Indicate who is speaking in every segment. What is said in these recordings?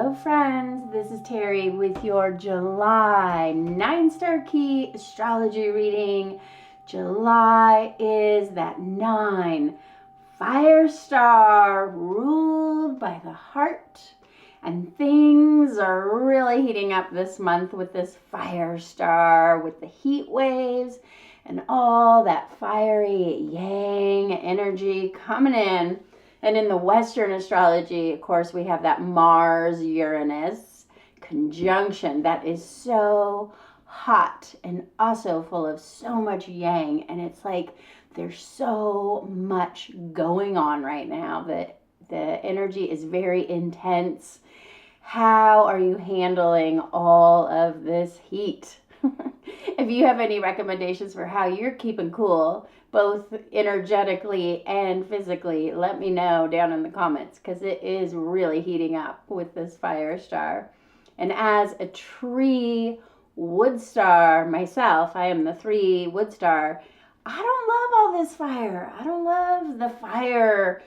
Speaker 1: Hello friends, this is Terry with your July 9-star key astrology reading. July is that 9 fire star ruled by the heart, and things are really heating up this month with this fire star, with the heat waves and all that fiery yang energy coming in. And in the Western astrology, of course, we have that Mars-Uranus conjunction that is so hot and also full of so much yang. And it's like there's so much going on right now that the energy is very intense. How are you handling all of this heat? If you have any recommendations for how you're keeping cool, both energetically and physically, let me know down in the comments, because it is really heating up with this fire star. And as a tree wood star myself, I am the 3 wood star. I don't love all this fire. I don't love the fire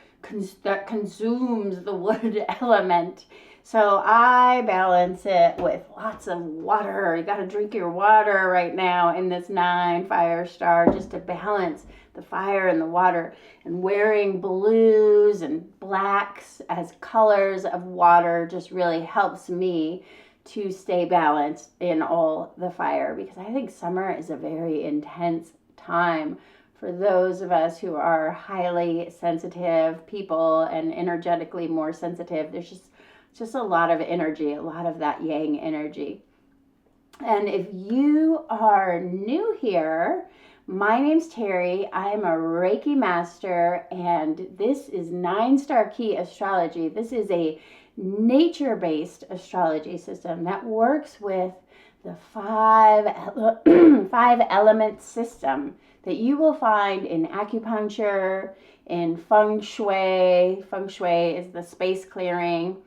Speaker 1: that consumes the wood element. So I balance it with lots of water. You got to drink your water right now in this 9 fire star, just to balance the fire and the water. And wearing blues and blacks as colors of water just really helps me to stay balanced in all the fire, because I think summer is a very intense time for those of us who are highly sensitive people and energetically more sensitive. There's just a lot of energy, a lot of that yang energy. And if you are new here, my name's Terry. I am a Reiki master, and this is 9-star key astrology. This is a nature-based astrology system that works with the 5 element system that you will find in acupuncture, in feng shui. Feng shui is the space clearing,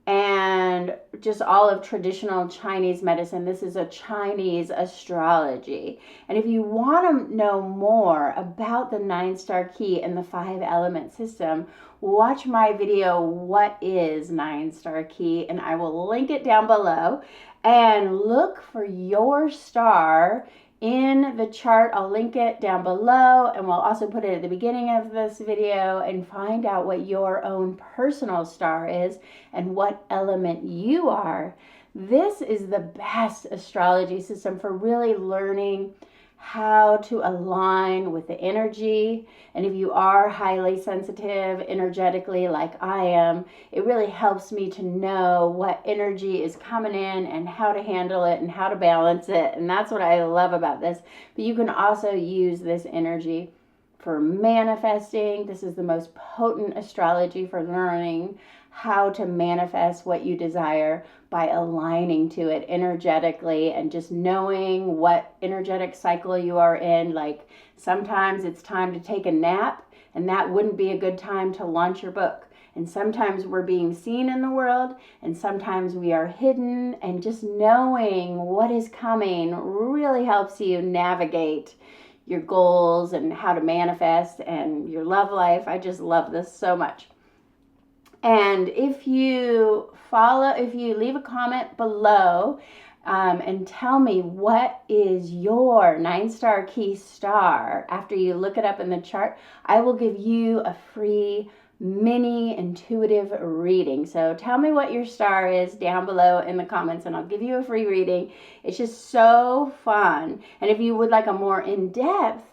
Speaker 1: and just all of traditional Chinese medicine. This is a Chinese astrology. And if you want to know more about the 9-star key and the 5 element system, watch my video, What is 9-star key? And I will link it down below. And look for your star in the chart. I'll link it down below, and we'll also put it at the beginning of this video, and find out what your own personal star is and what element you are. This is the best astrology system for really learning how to align with the energy. And if you are highly sensitive energetically like I am, it really helps me to know what energy is coming in and how to handle it and how to balance it. And that's what I love about this. But you can also use this energy for manifesting. This is the most potent astrology for learning how to manifest what you desire by aligning to it energetically and just knowing what energetic cycle you are in. Like sometimes it's time to take a nap, and that wouldn't be a good time to launch your book. And sometimes we're being seen in the world, and sometimes we are hidden, and just knowing what is coming really helps you navigate your goals and how to manifest and your love life. I just love this so much. And if you leave a comment below and tell me what is your 9-star key star after you look it up in the chart, I will give you a free mini intuitive reading. So tell me what your star is down below in the comments, and I'll give you a free reading. It's just so fun. And if you would like a more in-depth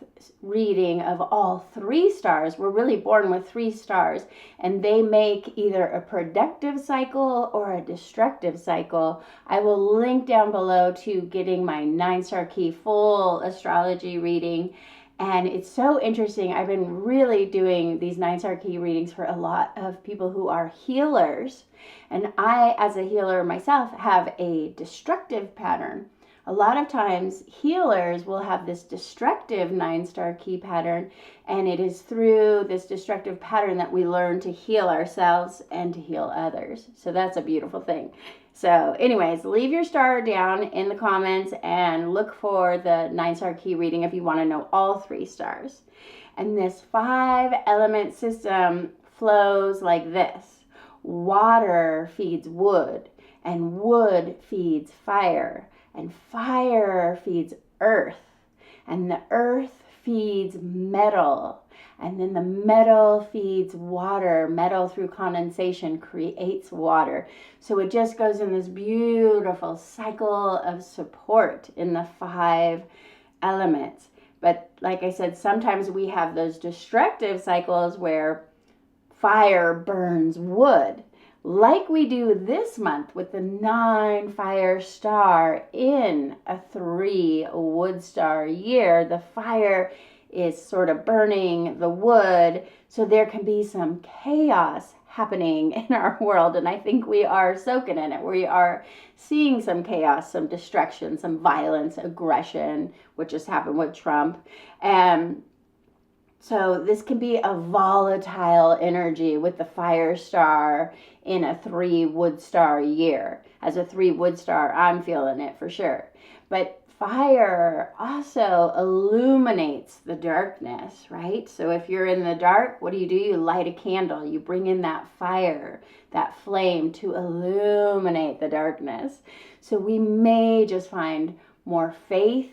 Speaker 1: reading of all 3 stars, we're really born with 3 stars, and they make either a productive cycle or a destructive cycle. I will link down below to getting my 9-star key full astrology reading. And it's so interesting. I've been really doing these 9-star key readings for a lot of people who are healers. And I, as a healer myself, have a destructive pattern. A lot of times healers will have this destructive 9-star key pattern, and it is through this destructive pattern that we learn to heal ourselves and to heal others. So that's a beautiful thing. So anyways, leave your star down in the comments and look for the 9-star key reading if you want to know all 3 stars. And this 5 element system flows like this. Water feeds wood. and wood feeds fire, and fire feeds earth, and the earth feeds metal, and then the metal feeds water. Metal through condensation creates water. So it just goes in this beautiful cycle of support in the 5 elements. But like I said, sometimes we have those destructive cycles where fire burns wood, like we do this month with the 9 fire star in a 3 wood star year. The fire is sort of burning the wood, so there can be some chaos happening in our world, and I think we are soaking in it. We are seeing some chaos, some destruction, some violence, aggression, which just happened with Trump. So this can be a volatile energy with the fire star in a 3 wood star year. As a 3 wood star, I'm feeling it for sure. But fire also illuminates the darkness, right? So if you're in the dark, what do? You light a candle. You bring in that fire, that flame to illuminate the darkness. So we may just find more faith,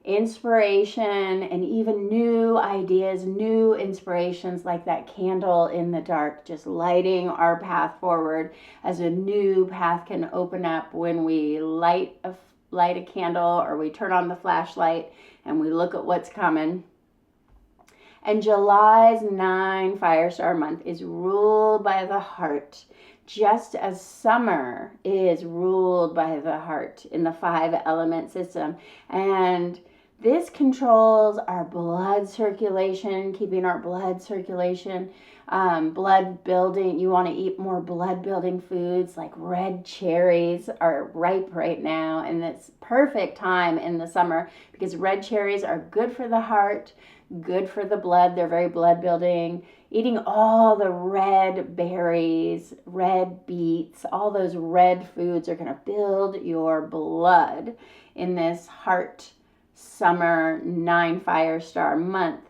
Speaker 1: inspiration, and even new ideas, new inspirations, like that candle in the dark, just lighting our path forward, as a new path can open up when we light a candle, or we turn on the flashlight and we look at what's coming. And July's 9 fire star month is ruled by the heart, just as summer is ruled by the heart in the 5 element system. And this controls our blood circulation, keeping our blood circulation, blood building. You want to eat more blood building foods, like red cherries are ripe right now, and it's perfect time in the summer because red cherries are good for the heart, good for the blood. They're very blood building. Eating all the red berries, red beets, all those red foods are going to build your blood in this heart summer 9 fire star month.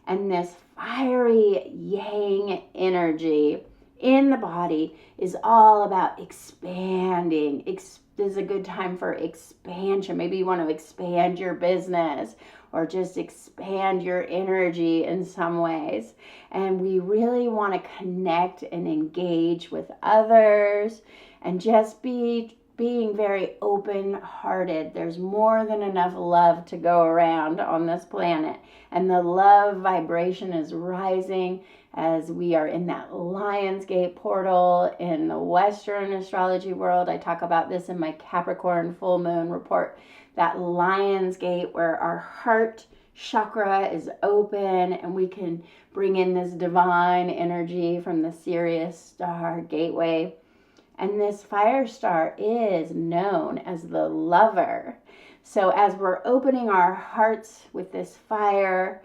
Speaker 1: And this fiery yang energy in the body is all about expanding. This is a good time for expansion. Maybe you want to expand your business or just expand your energy in some ways. And we really want to connect and engage with others and just being very open-hearted. There's more than enough love to go around on this planet, and the love vibration is rising as we are in that Lionsgate portal in the Western astrology world. I talk about this in my Capricorn full moon report, that Lionsgate where our heart chakra is open and we can bring in this divine energy from the Sirius star gateway. And this fire star is known as the lover. So as we're opening our hearts with this fire,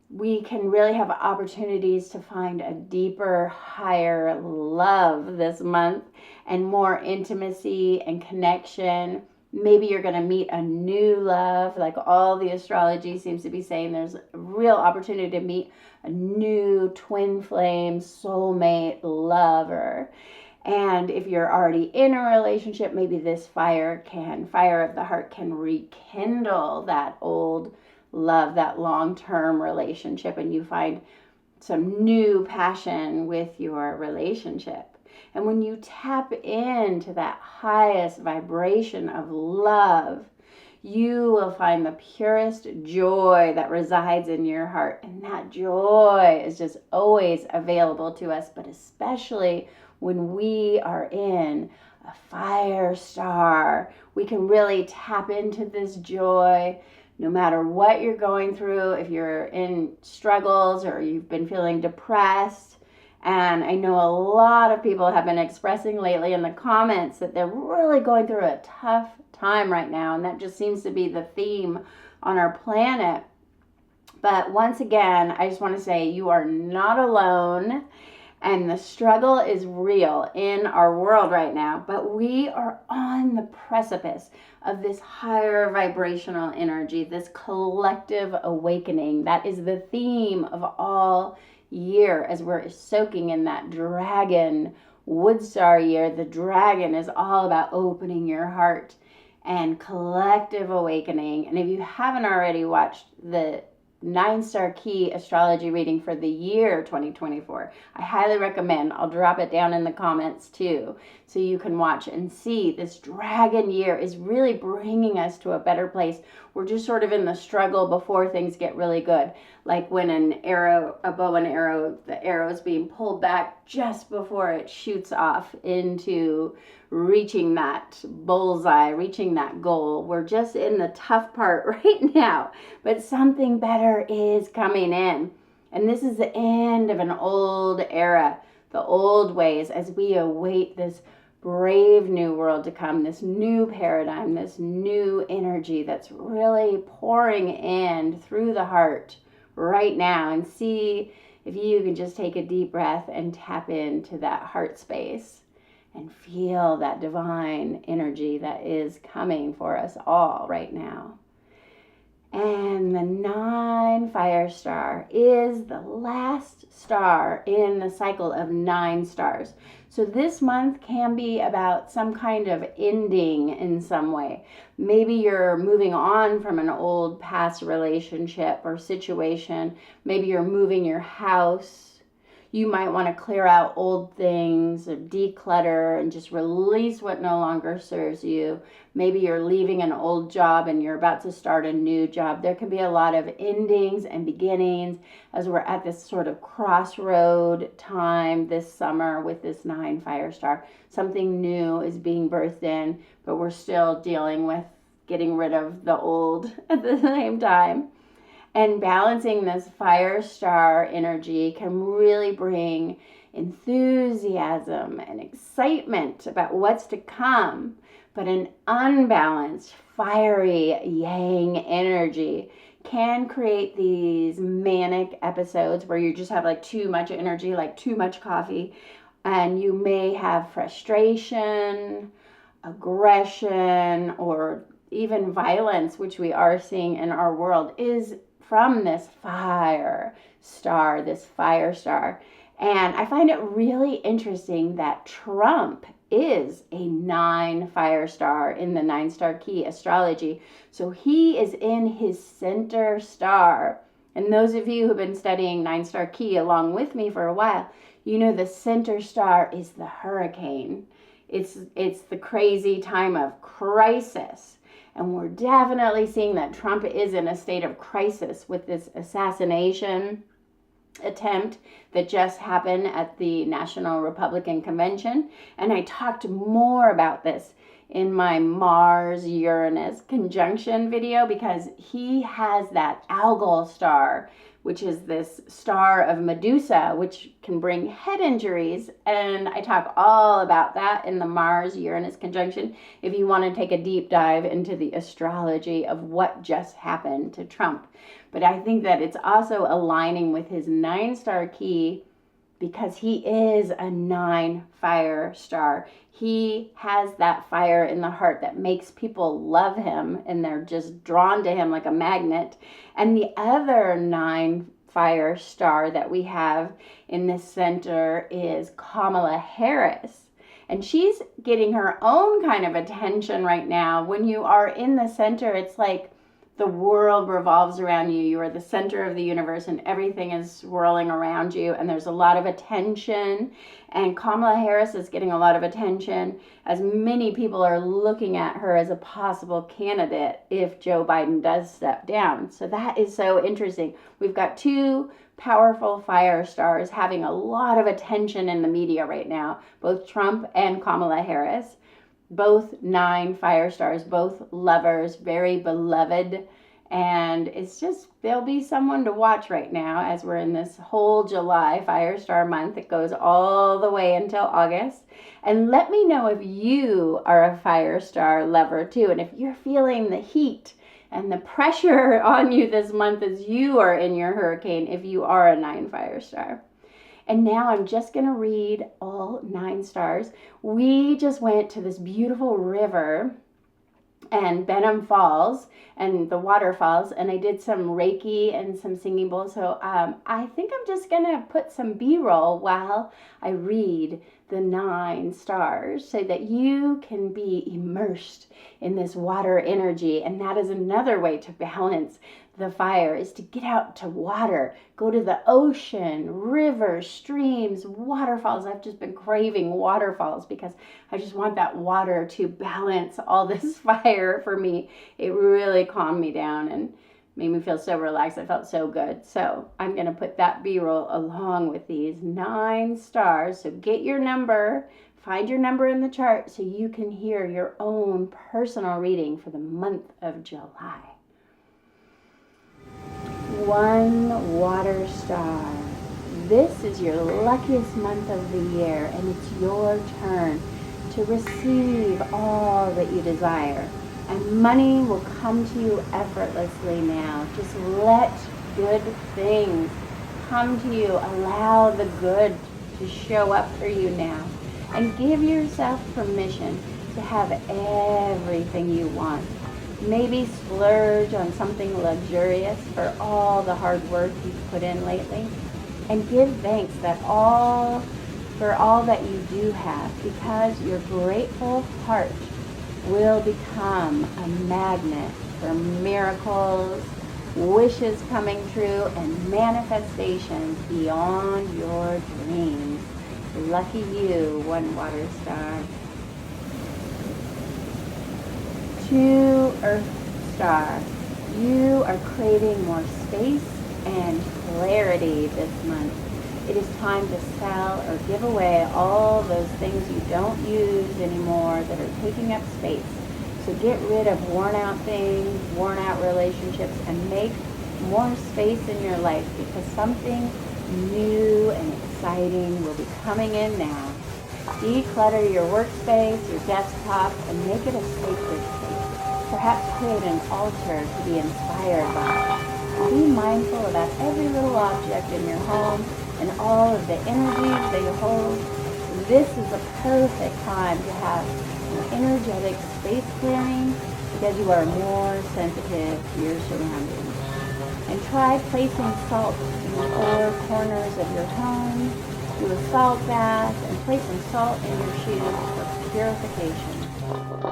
Speaker 1: we can really have opportunities to find a deeper, higher love this month and more intimacy and connection. Maybe you're going to meet a new love, like all the astrology seems to be saying. There's a real opportunity to meet a new twin flame soulmate lover. And if you're already in a relationship, maybe this fire of the heart can rekindle that old love, that long-term relationship, and you find some new passion with your relationship. And when you tap into that highest vibration of love, you will find the purest joy that resides in your heart. And that joy is just always available to us, but especially when we are in a fire star, we can really tap into this joy no matter what you're going through. If you're in struggles or you've been feeling depressed, and I know a lot of people have been expressing lately in the comments that they're really going through a tough time right now, and that just seems to be the theme on our planet. But once again, I just want to say you are not alone. And the struggle is real in our world right now, but we are on the precipice of this higher vibrational energy, this collective awakening. That is the theme of all year as we're soaking in that dragon Wood Star year, the dragon is all about opening your heart and collective awakening. And if you haven't already watched the 9-star key astrology reading for the year 2024, I highly recommend. I'll drop it down in the comments too, so you can watch and see. This dragon year is really bringing us to a better place. We're just sort of in the struggle before things get really good. Like when a bow and arrow, the arrow is being pulled back just before it shoots off into reaching that bullseye, reaching that goal. We're just in the tough part right now, but something better is coming in. And this is the end of an old era, the old ways, as we await this brave new world to come, this new paradigm, this new energy that's really pouring in through the heart right now. And see if you can just take a deep breath and tap into that heart space and feel that divine energy that is coming for us all right now. And the 9 fire star is the last star in the cycle of 9 stars. So this month can be about some kind of ending in some way. Maybe you're moving on from an old past relationship or situation. Maybe you're moving your house. You might want to clear out old things or declutter and just release what no longer serves you. Maybe you're leaving an old job and you're about to start a new job. There can be a lot of endings and beginnings as we're at this sort of crossroad time this summer with this 9 fire star. Something new is being birthed in, but we're still dealing with getting rid of the old at the same time. And balancing this fire star energy can really bring enthusiasm and excitement about what's to come. But an unbalanced, fiery yang energy can create these manic episodes where you just have like too much energy, like too much coffee, and you may have frustration, aggression, or even violence, which we are seeing in our world, is from this fire star. And I find it really interesting that Trump is a 9 fire star in the 9-star key astrology. So he is in his center star. And those of you who've been studying 9-star key along with me for a while, you know the center star is the hurricane. It's the crazy time of crisis. And we're definitely seeing that Trump is in a state of crisis with this assassination attempt that just happened at the National Republican Convention. And I talked more about this in my Mars-Uranus conjunction video because he has that Algol star, which is this star of Medusa, which can bring head injuries. And I talk all about that in the Mars-Uranus conjunction if you want to take a deep dive into the astrology of what just happened to Trump. But I think that it's also aligning with his 9-star key because he is a 9 fire star. He has that fire in the heart that makes people love him and they're just drawn to him like a magnet. And the other 9 fire star that we have in this center is Kamala Harris. And she's getting her own kind of attention right now. When you are in the center, it's like the world revolves around you. You are the center of the universe and everything is swirling around you, and there's a lot of attention. And Kamala Harris is getting a lot of attention as many people are looking at her as a possible candidate if Joe Biden does step down. So that is so interesting. We've got 2 powerful fire stars having a lot of attention in the media right now, both Trump and Kamala Harris. Both 9 fire stars, both lovers, very beloved. And it's just, there'll be someone to watch right now as we're in this whole July fire star month. It goes all the way until August. And let me know if you are a fire star lover too. And if you're feeling the heat and the pressure on you this month as you are in your hurricane, if you are a 9 fire star. And now I'm just going to read all 9 stars. We just went to this beautiful river and Benham Falls and the waterfalls, and I did some Reiki and some singing bowls. So I think I'm just gonna put some B-roll while I read the 9 stars so that you can be immersed in this water energy. And that is another way to balance the fire, is to get out to water, go to the ocean, rivers, streams, waterfalls. I've just been craving waterfalls because I just want that water to balance all this fire for me. It really calmed me down and made me feel so relaxed. I felt so good. So I'm going to put that B-roll along with these 9 stars. So get your number, find your number in the chart so you can hear your own personal reading for the month of July. 1 water star. This is your luckiest month of the year, and it's your turn to receive all that you desire. And money will come to you effortlessly now. Just let good things come to you. Allow the good to show up for you now. And give yourself permission to have everything you want. Maybe splurge on something luxurious for all the hard work you've put in lately. And give thanks for all that you do have, because your grateful heart will become a magnet for miracles, wishes coming true, and manifestations beyond your dreams. Lucky you, 1 water star. 2 earth star. You are craving more space and clarity this month. It is time to sell or give away all those things you don't use anymore that are taking up space. So get rid of worn out things, worn out relationships, and make more space in your life, because something new and exciting will be coming in now. Declutter your workspace, your desktop, and make it a sacred space. Perhaps create an altar to be inspired by. Be mindful about every little object in your home and all of the energies they hold. This is a perfect time to have an energetic space clearing, because you are more sensitive to your surroundings. And try placing salt in the 4 corners of your home. Do a salt bath and place some salt in your shoes for purification.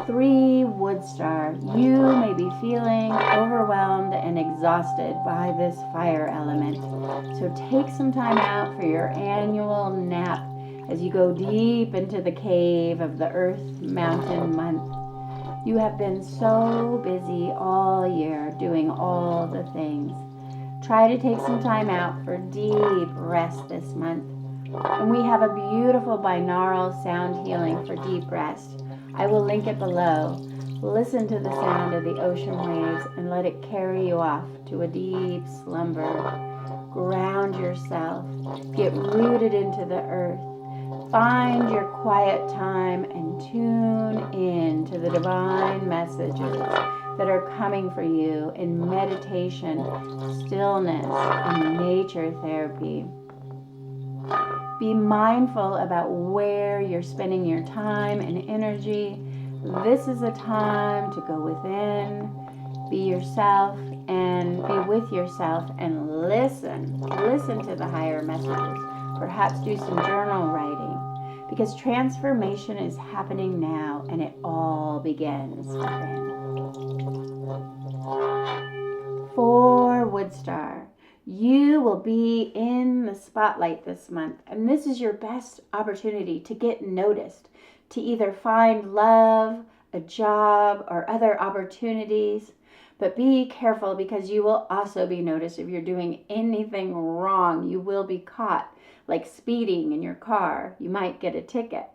Speaker 1: 3 wood star. You may be feeling overwhelmed and exhausted by this fire element. So take some time out for your annual nap as you go deep into the cave of the Earth Mountain month. You have been so busy all year doing all the things. Try to take some time out for deep rest this month. And we have a beautiful binaural sound healing for deep rest. I will link it below. Listen to the sound of the ocean waves and let it carry you off to a deep slumber. Ground yourself. Get rooted into the earth. Find your quiet time and tune in to the divine messages that are coming for you in meditation, stillness, and nature therapy. Be mindful about where you're spending your time and energy. This is a time to go within, be yourself, and be with yourself, and listen. Listen to the higher messages. Perhaps do some journal writing, because transformation is happening now, and it all begins within. 4 wood star. You will be in the spotlight this month, and this is your best opportunity to get noticed, to either find love, a job, or other opportunities. But be careful, because you will also be noticed if you're doing anything wrong. You will be caught, like speeding in your car. You might get a ticket.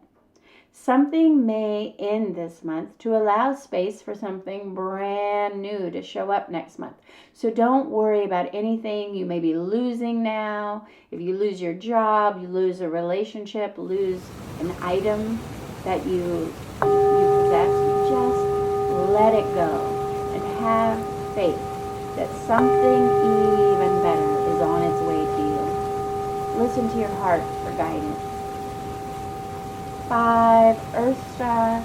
Speaker 1: Something may end this month to allow space for something brand new to show up next month. So don't worry about anything you may be losing now. If you lose your job, you lose a relationship, lose an item that you possess, you just let it go and have faith that something even better is on its way to you. Listen to your heart for guidance. 5 earth star.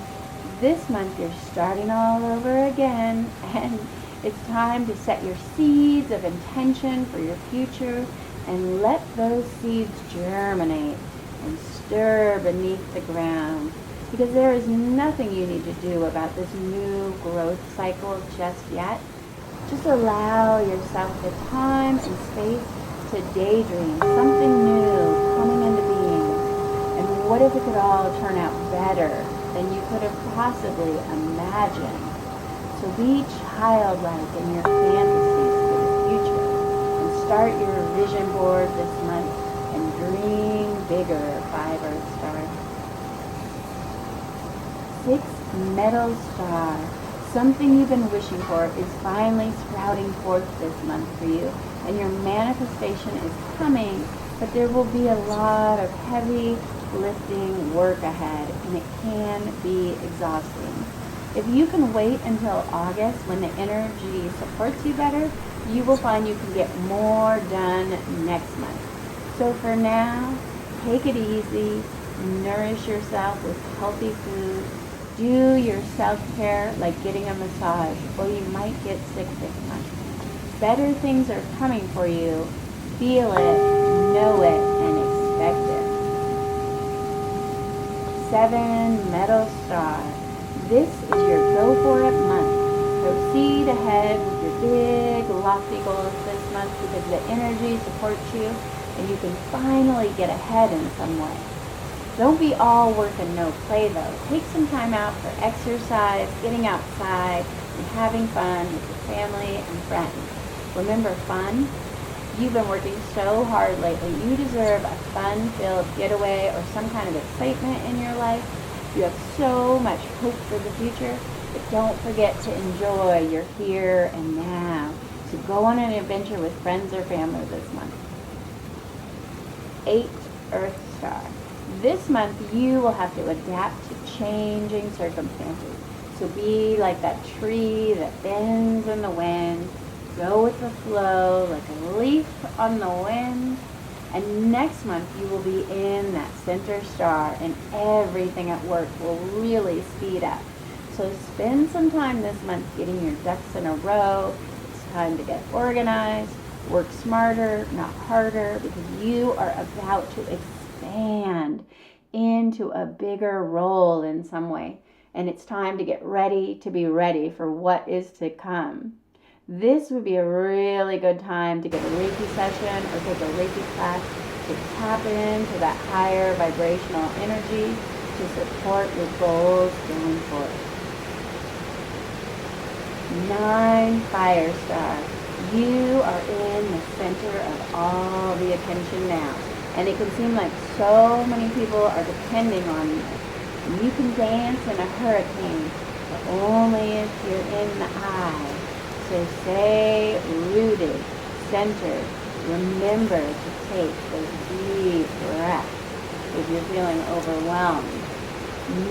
Speaker 1: This month you're starting all over again, and it's time to set your seeds of intention for your future and let those seeds germinate and stir beneath the ground, because there is nothing you need to do about this new growth cycle just yet. Just allow yourself the time and space to daydream something new coming into being. And what if it could all turn out better than you could have possibly imagined? So be childlike in your fantasies for the future and start your vision board this month and dream bigger, 5 Earth stars. 6 Metal Star. Something you've been wishing for is finally sprouting forth this month for you, and your manifestation is coming, but there will be a lot of heavy lifting work ahead, and it can be exhausting. If you can wait until August when the energy supports you better, you will find you can get more done next month. So for now, take it easy, nourish yourself with healthy food, do your self-care like getting a massage, or you might get sick this month. Better things are coming for you. Feel it, know it, and expect it. 7 Metal Star. This is your go for it month. Proceed ahead with your big, lofty goals this month because the energy supports you and you can finally get ahead in some way. Don't be all work and no play though. Take some time out for exercise, getting outside, and having fun with your family and friends. Remember fun? You've been working so hard lately. You deserve a fun-filled getaway or some kind of excitement in your life. You have so much hope for the future, but don't forget to enjoy your here and now. So go on an adventure with friends or family this month. 8 Earth Star. This month you will have to adapt to changing circumstances. So be like that tree that bends in the wind. Go with the flow like a leaf on the wind. And next month you will be in that center star and everything at work will really speed up. So spend some time this month getting your ducks in a row. It's time to get organized, work smarter, not harder, because you are about to expand into a bigger role in some way. And it's time to get ready to be ready for what is to come. This would be a really good time to get a Reiki session or take a Reiki class to tap into that higher vibrational energy to support your goals going forward. 9 Fire Star. You are in the center of all the attention now, and it can seem like so many people are depending on you. And you can dance in a hurricane, but only if you're in the eye. So stay rooted, centered. Remember to take those deep breaths if you're feeling overwhelmed.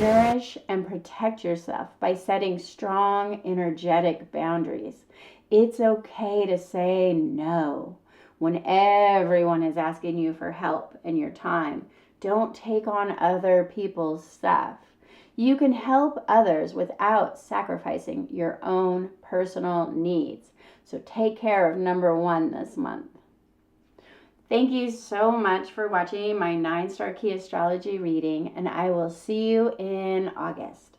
Speaker 1: Nourish and protect yourself by setting strong, energetic boundaries. It's okay to say no when everyone is asking you for help and your time. Don't take on other people's stuff. You can help others without sacrificing your own personal needs. So take care of number 1 this month. Thank you so much for watching my 9-star key astrology reading, and I will see you in August.